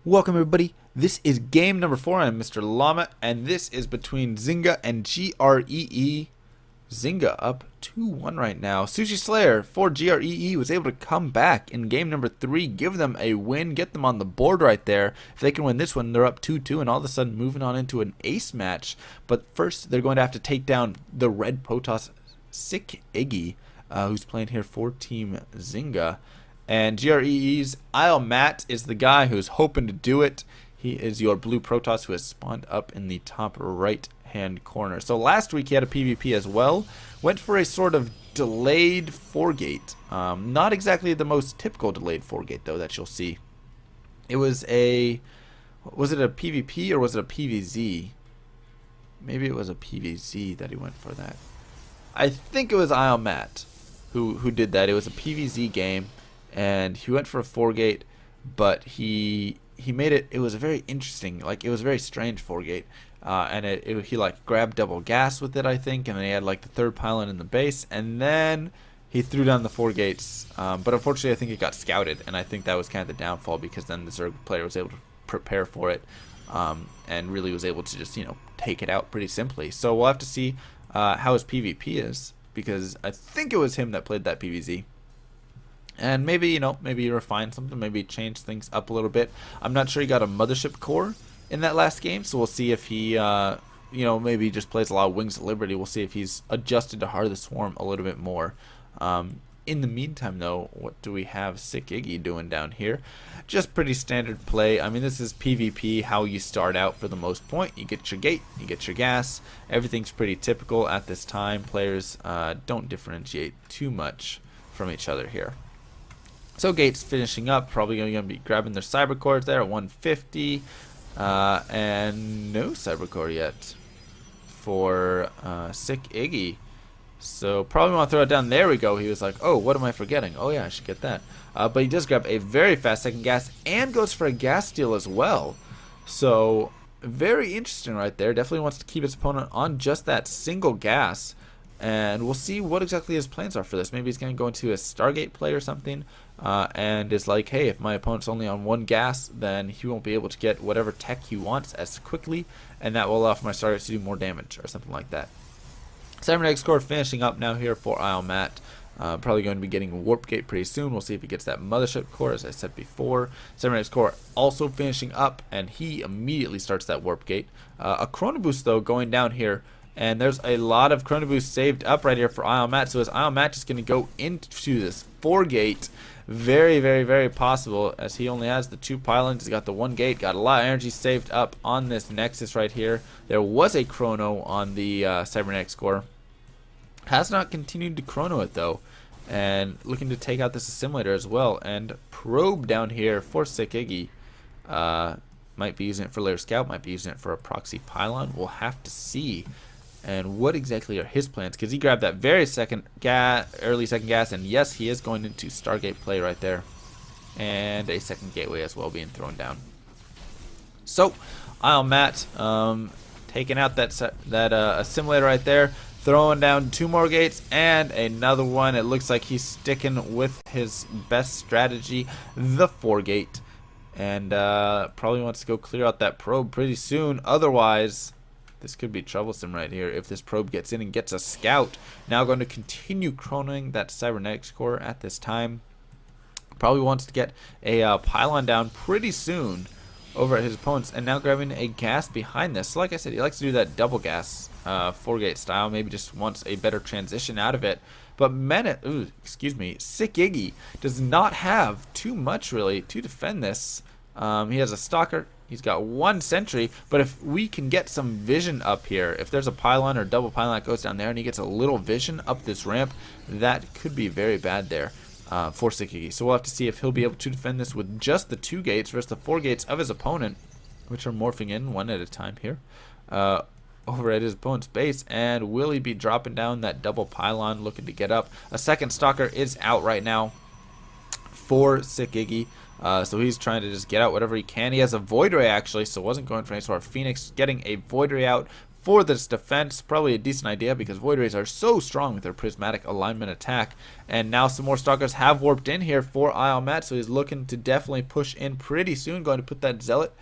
Welcome everybody, this is game number 4. I'm MrLlama, and this is between Zynga and GREE. Zynga up 2-1 right now. Sushi Slayer for GREE was able to come back in game number 3, give them a win, get them on the board right there. If they can win this one, they're up 2-2 and all of a sudden moving on into an ace match. But first, they're going to have to take down the red Protoss SC2-Week, who's playing here for Team Zynga. And GREE's Matt is the guy who's hoping to do it. He is your blue Protoss who has spawned up in the top right hand corner. So last week he had a PvP as well. Went for a sort of delayed 4-gate. Not exactly the most typical delayed 4-gate though that you'll see. It was a... Was it a PvP or was it a PvZ? Maybe it was a PvZ that he went for that. I think it was Matt who did that. It was a PvZ game. And he went for a 4-gate, but he made it. It was a very interesting, like it was a very strange 4-gate, and he like grabbed double gas with it, I think, and then he had like the third pylon in the base, and then he threw down the 4 gates. But unfortunately, I think it got scouted, and I think that was kind of the downfall because then the Zerg player was able to prepare for it, and really was able to just take it out pretty simply. So we'll have to see how his PvP is, because I think it was him that played that PvZ. And maybe, maybe refine something, maybe change things up a little bit. I'm not sure he got a mothership core in that last game, so we'll see if he, maybe just plays a lot of Wings of Liberty. We'll see if he's adjusted to Heart of the Swarm a little bit more. In the meantime, though, what do we have SC2-Week doing down here? Just pretty standard play. I mean, this is PvP, how you start out for the most point. You get your gate, you get your gas. Everything's pretty typical at this time. Players don't differentiate too much from each other here. So gate's finishing up, probably going to be grabbing their cyber cores there at 150, and no cyber core yet for SC2-Week. So probably want to throw it down. There we go. He was like, oh, what am I forgetting? Oh yeah, I should get that. But he does grab a very fast second gas and goes for a gas steal as well. So very interesting right there. Definitely wants to keep his opponent on just that single gas. And we'll see what exactly his plans are for this. Maybe he's going to go into a Stargate play or something, and is like, hey, if my opponent's only on 1 gas, then he won't be able to get whatever tech he wants as quickly, and that will allow for my Stargates to do more damage or something like that. Cybernetic score finishing up now here for Matt. Probably going to be getting Warp Gate pretty soon. We'll see if he gets that Mothership core, as I said before. Cybernetic core also finishing up, and he immediately starts that Warp Gate. A Chrono Boost, though, going down here. And there's a lot of Chrono Boost saved up right here for Matt. So is Matt just going to go into this 4-gate? Very, very, very possible, as he only has the 2 pylons. He's got the 1 gate. Got a lot of energy saved up on this Nexus right here. There was a Chrono on the Cybernetics core. Has not continued to Chrono it, though. And looking to take out this Assimilator as well. And Probe down here for SC2-Week. Might be using it for Layer Scout. Might be using it for a proxy pylon. We'll have to see. And what exactly are his plans? Because he grabbed that very early second gas, and yes, he is going into Stargate play right there, and a second gateway as well being thrown down. So, Matt taking out that assimilator right there, throwing down 2 more gates and another one. It looks like he's sticking with his best strategy, the 4-gate, and probably wants to go clear out that probe pretty soon. Otherwise, this could be troublesome right here if this probe gets in and gets a scout. Now going to continue chronoing that cybernetics core at this time. Probably wants to get a pylon down pretty soon over at his opponents, and now grabbing a gas behind this. So like I said, he likes to do that double gas 4-gate style. Maybe just wants a better transition out of it. But SC2-Week does not have too much really to defend this. He has a stalker. He's got 1 sentry, but if we can get some vision up here, if there's a pylon or double pylon that goes down there and he gets a little vision up this ramp, that could be very bad there for SC2-Week. So we'll have to see if he'll be able to defend this with just the 2 gates versus the 4 gates of his opponent, which are morphing in one at a time here over at his opponent's base. And will he be dropping down that double pylon, looking to get up? A second stalker is out right now for SC2-Week. So he's trying to just get out whatever he can. He has a Void Ray actually, so wasn't going for any sort of Phoenix. Getting a Void Ray out for this defense. Probably a decent idea because Void Rays are so strong with their prismatic alignment attack. And now some more Stalkers have warped in here for ILMAT, so he's looking to definitely push in pretty soon. Going to put that Zealot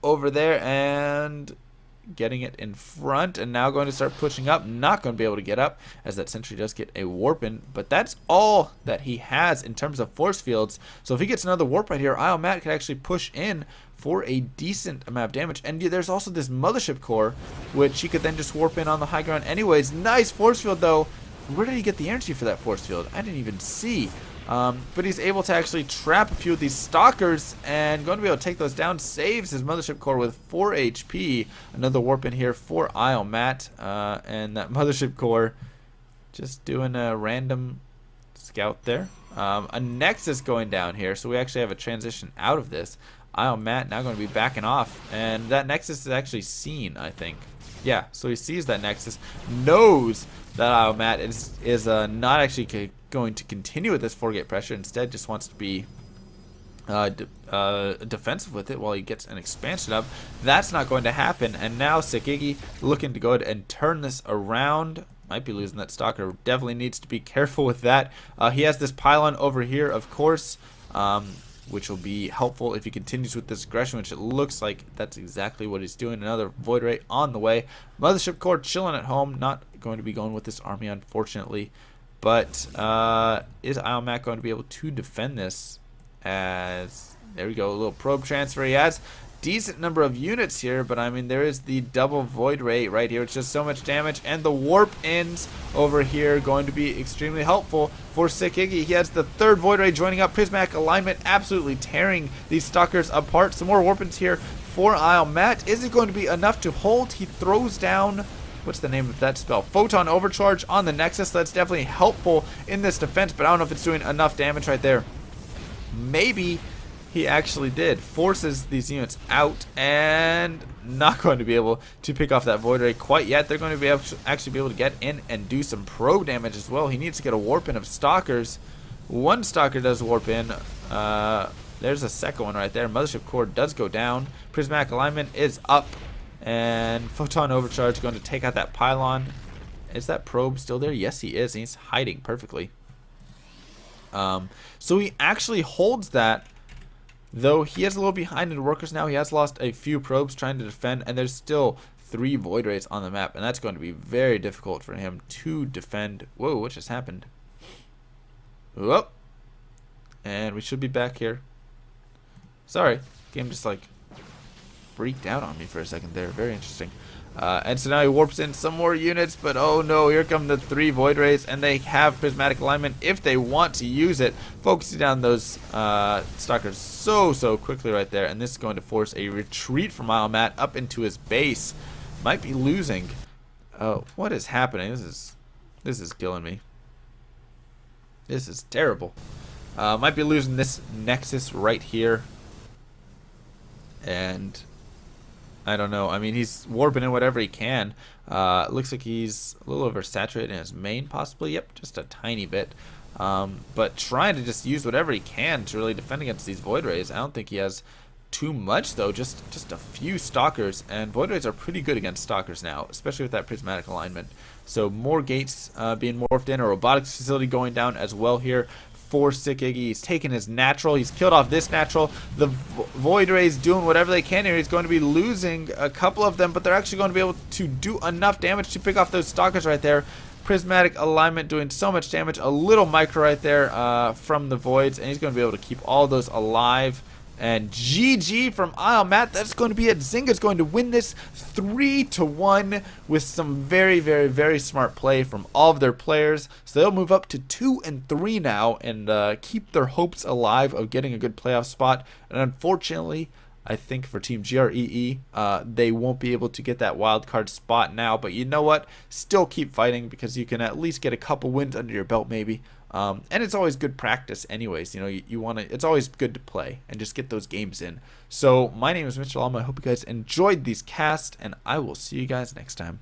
over there and getting it in front, and now going to start pushing up. Not going to be able to get up as that sentry does get a warp in, but that's all that he has in terms of force fields. So if he gets another warp right here, ILMAT could actually push in for a decent amount of damage. And there's also this Mothership Core, which he could then just warp in on the high ground anyways. Nice force field though. Where did he get the energy for that force field? I didn't even see. But he's able to actually trap a few of these Stalkers and going to be able to take those down. Saves his Mothership Core with 4 HP. Another warp in here for ILMAT. And that Mothership Core just doing a random scout there. A Nexus going down here, so we actually have a transition out of this. ILMAT now going to be backing off, and that Nexus is actually seen, I think. Yeah, so he sees that Nexus, knows that ILMAT is not actually going to continue with this 4-gate pressure. Instead, just wants to be defensive with it while he gets an expansion up. That's not going to happen, and now Sikigi looking to go ahead and turn this around. Might be losing that Stalker. Definitely needs to be careful with that. He has this pylon over here, of course, which will be helpful if he continues with this aggression, which it looks like that's exactly what he's doing. Another Void Ray on the way. Mothership Core chilling at home. Not going to be going with this army, unfortunately. But is ILMAT going to be able to defend this? As there we go, a little probe transfer. He has decent number of units here, but I mean there is the double Void Ray right here. It's just so much damage, and the warp ends over here going to be extremely helpful for Sikigi. He has the 3rd Void Ray joining up. Prismatic alignment absolutely tearing these Stalkers apart. Some more warp ins here for ILMAT. Is it going to be enough to hold? He throws down, what's the name of that spell? Photon Overcharge on the Nexus. That's definitely helpful in this defense, but I don't know if it's doing enough damage right there. Maybe he actually did. Forces these units out, and not going to be able to pick off that Void Ray quite yet. They're going to be able to actually be able to get in and do some probe damage as well. He needs to get a warp in of Stalkers. One Stalker does warp in. There's a second one right there. Mothership Core does go down. Prismatic alignment is up, and Photon Overcharge going to take out that pylon. Is that probe still there? Yes, he is. He's hiding perfectly. So he actually holds that. Though he is a little behind in workers now. He has lost a few probes trying to defend, and there's still 3 Void Rays on the map, and that's going to be very difficult for him to defend. Whoa, what just happened? Whoop. And we should be back here. Sorry, game just like freaked out on me for a second there. Very interesting. And so now he warps in some more units, but oh no, here come the 3 Void Rays, and they have prismatic alignment if they want to use it, focusing down those Stalkers so quickly right there. And this is going to force a retreat from ILMAT up into his base. Might be losing. Oh, what is happening? This is killing me. This is terrible. Might be losing this Nexus right here, and I don't know. I mean, he's warping in whatever he can. Looks like he's a little oversaturated in his main, possibly. Yep, just a tiny bit. But trying to just use whatever he can to really defend against these Void Rays. I don't think he has too much, though. Just a few Stalkers. And Void Rays are pretty good against Stalkers now, especially with that prismatic alignment. So more gates being morphed in. A robotics facility going down as well here for Sikigi. He's taken his natural. He's killed off this natural. The Void Rays doing whatever they can here. He's going to be losing a couple of them, but they're actually going to be able to do enough damage to pick off those Stalkers right there. Prismatic alignment doing so much damage. A little micro right there from the Voids, and he's going to be able to keep all those alive. And GG from ILMAT. That's going to be it. Zynga's going to win this 3-1 with some very smart play from all of their players. So they'll move up to 2-3 now and keep their hopes alive of getting a good playoff spot. And unfortunately, I think for Team GREE, they won't be able to get that wild card spot now. But you know what? Still keep fighting, because you can at least get a couple wins under your belt maybe. And it's always good practice anyways. You know, you want to, it's always good to play and just get those games in. So my name is MrLlama. I hope you guys enjoyed these casts, and I will see you guys next time.